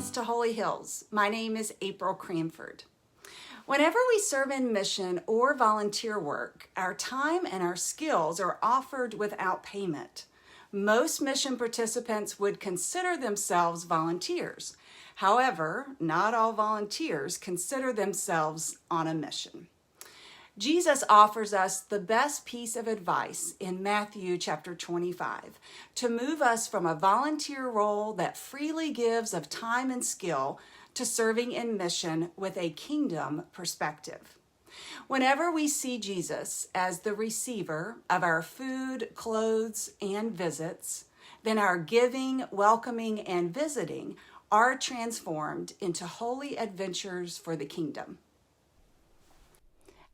friends to Holy Hills. My name is April Cranford. Whenever we serve in mission or volunteer work, our time and our skills are offered without payment. Most mission participants would consider themselves volunteers. However, not all volunteers consider themselves on a mission. Jesus offers us the best piece of advice in Matthew chapter 25 to move us from a volunteer role that freely gives of time and skill to serving in mission with a kingdom perspective. Whenever we see Jesus as the receiver of our food, clothes, and visits, then our giving, welcoming, and visiting are transformed into holy adventures for the kingdom.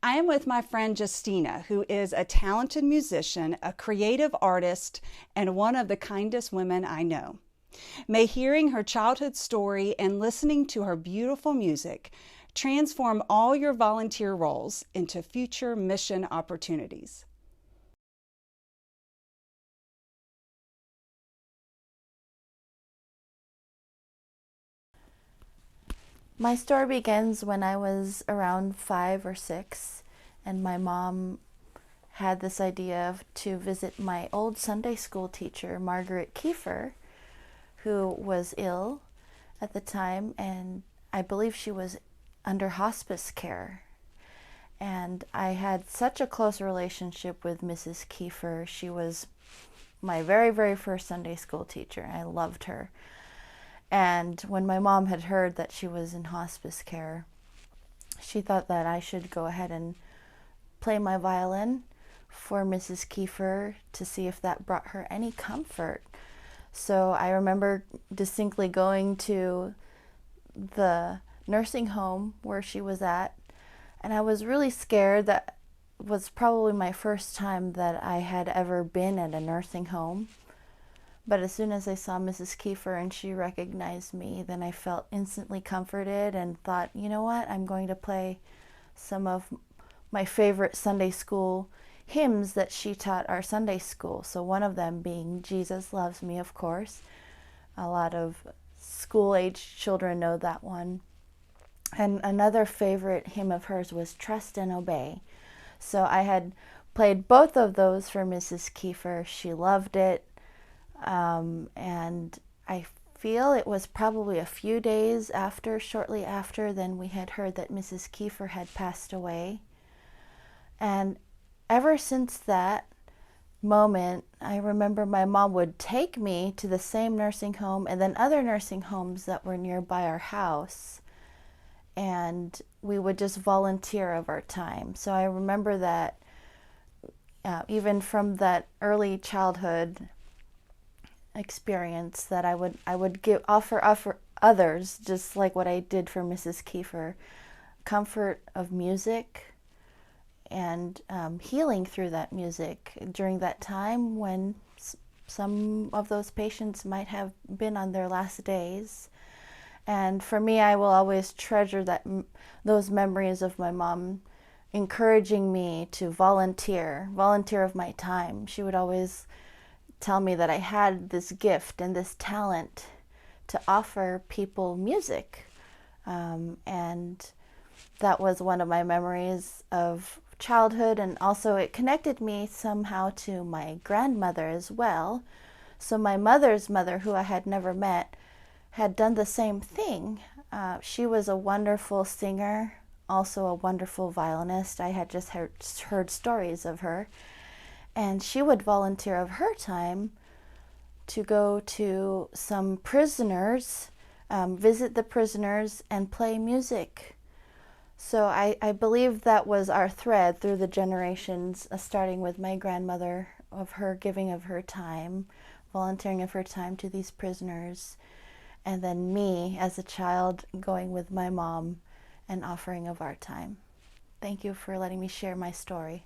I am with my friend Justina, who is a talented musician, a creative artist, and one of the kindest women I know. May hearing her childhood story and listening to her beautiful music transform all your volunteer roles into future mission opportunities. My story begins when I was around 5 or 6, and my mom had this idea to visit my old Sunday school teacher, Margaret Kiefer, who was ill at the time, and I believe she was under hospice care. And I had such a close relationship with Mrs. Kiefer. She was my very, very first Sunday school teacher. I loved her. And when my mom had heard that she was in hospice care, she thought that I should go ahead and play my violin for Mrs. Kiefer to see if that brought her any comfort. So I remember distinctly going to the nursing home where she was at, and I was really scared. That was probably my first time that I had ever been at a nursing home. But as soon as I saw Mrs. Kiefer and she recognized me, then I felt instantly comforted and thought, you know what, I'm going to play some of my favorite Sunday school hymns that she taught our Sunday school. So one of them being Jesus Loves Me, of course. A lot of school-age children know that one. And another favorite hymn of hers was Trust and Obey. So I had played both of those for Mrs. Kiefer. She loved it. And I feel it was probably a few days after, shortly after, then we had heard that Mrs. Kiefer had passed away. And ever since that moment, I remember my mom would take me to the same nursing home and then other nursing homes that were nearby our house. And we would just volunteer of our time. So I remember that even from that early childhood experience, that I would offer others, just like what I did for Mrs. Kiefer, comfort of music and healing through that music during that time when some of those patients might have been on their last days. And for me, I will always treasure those memories of my mom encouraging me to volunteer of my time. She would always tell me that I had this gift and this talent to offer people music. And that was one of my memories of childhood, and also it connected me somehow to my grandmother as well. So my mother's mother, who I had never met, had done the same thing. She was a wonderful singer, also a wonderful violinist. I had just heard stories of her. And she would volunteer of her time to go to some prisoners, visit the prisoners, and play music. So I believe that was our thread through the generations, starting with my grandmother, of her giving of her time, volunteering of her time to these prisoners, and then me as a child going with my mom and offering of our time. Thank you for letting me share my story.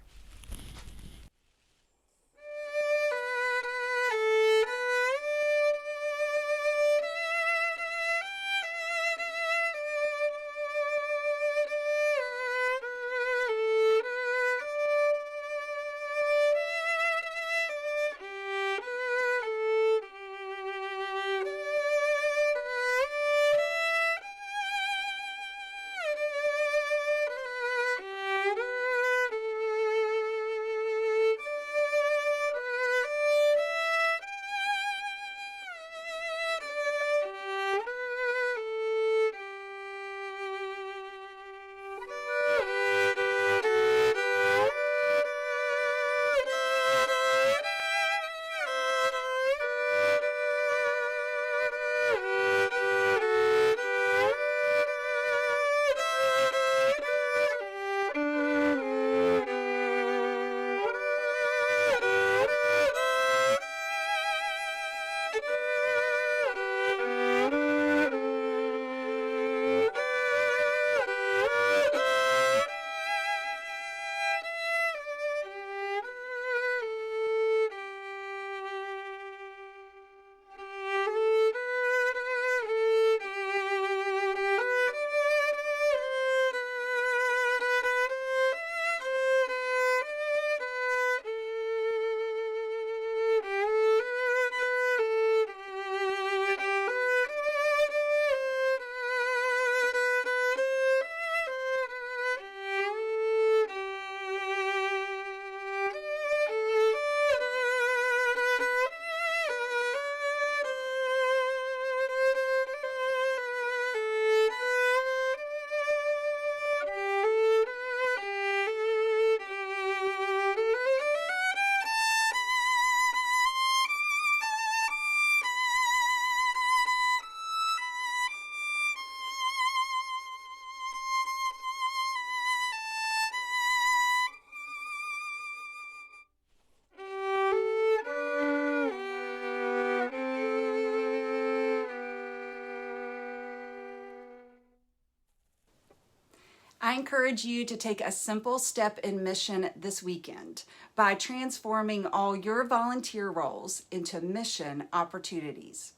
encourage you to take a simple step in mission this weekend by transforming all your volunteer roles into mission opportunities.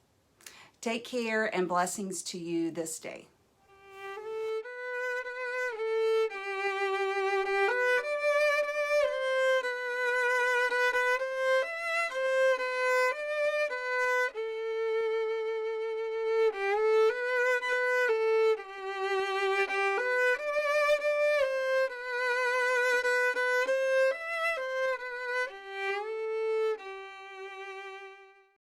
Take care and blessings to you this day.